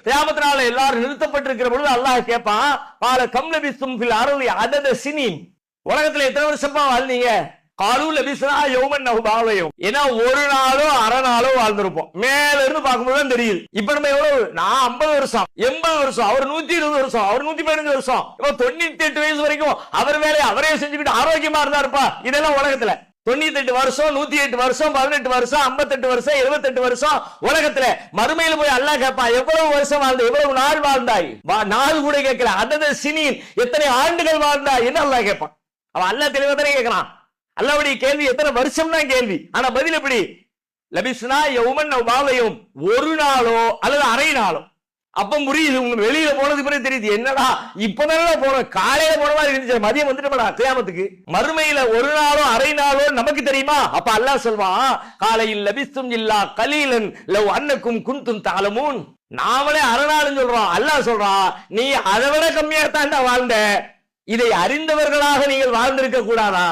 கியாமத் நாள்ல எல்லாரும் நிறுத்தப்பட்டிருக்கிற பொழுது அல்லாஹ் கேட்பான், பால கம்லபிசும் ஃபில் அர்லி அதத சினீன், உலகத்துல எத்தனை வருஷமா வாழ்ந்தீங்க? காலு லபிஸ்னா யௌமன் நஹு பாவயம், ஏன்னா ஒரு நாளோ அரை நாளோ வாழ்ந்திருப்போம். மேல இருந்து பார்க்கும்போது தான் தெரியுது. இப்ப நம்ம எவ்வளவு, நான் 50 வருஷம் 80 வருஷம், அவர் 120 வருஷம், அவர் 115 வருஷம், இப்ப 98 வயசு வரைக்கும் அவர் வேலையை அவரே செஞ்சுக்கிட்டு ஆரோக்கியமா இருந்தாருப்பா. இதெல்லாம் உலகத்துல 98 வருஷம், 108 வருஷம், 18 வருஷம், 58 வருஷம், 78 வருஷம் உலகத்துல. மறுமையில போய் அல்லாஹ் கேட்பான், எவ்வளவு வருஷம் வாழ்ந்த, எவ்வளவு நாள் வாழ்ந்தாய்? நாள் கூட கேட்கல, அதத சினீன், எத்தனை ஆண்டுகள் வாழ்ந்தாய் என்ன அல்லாஹ் கேட்பான். அவன் அல்லாஹ் தெளிவா தானே கேட்கிறான். அல்லாஹ்வுடைய கேள்வி எத்தனை வருஷம் தான் கேள்வி, ஆனா பதில் எப்படி? லபிஸ்னா யௌமன் நஹு பாவயம், ஒரு நாளோ அல்லது அரை நாளோ. அப்ப புரியுது, உங்க வெளியில போனது பிறகு தெரியுது, என்னடா இப்பதான் போனோம், காலையில போன மாதிரி இருந்துச்சு, மதியம் வந்துட்டோம்டா கியாமத்துக்கு. மறுமையில ஒரு நாளோ அரை நாளோ நமக்கு தெரியுமா? அப்ப அல்லாஹ் சொல்வான், காலையில் லபிஸ்தும் இல்லா கலீலன் லவ் அன்னக்கும் குன்தும் தஅலமூன். நாமளே அரை நாள்னு சொல்றோம், அல்லாஹ் சொல்றான் நீ அதை விட கம்மியா தாண்டா வாழ்ந்த, இதை அறிந்தவர்களாக நீங்கள் வாழ்ந்திருக்க கூடாதா?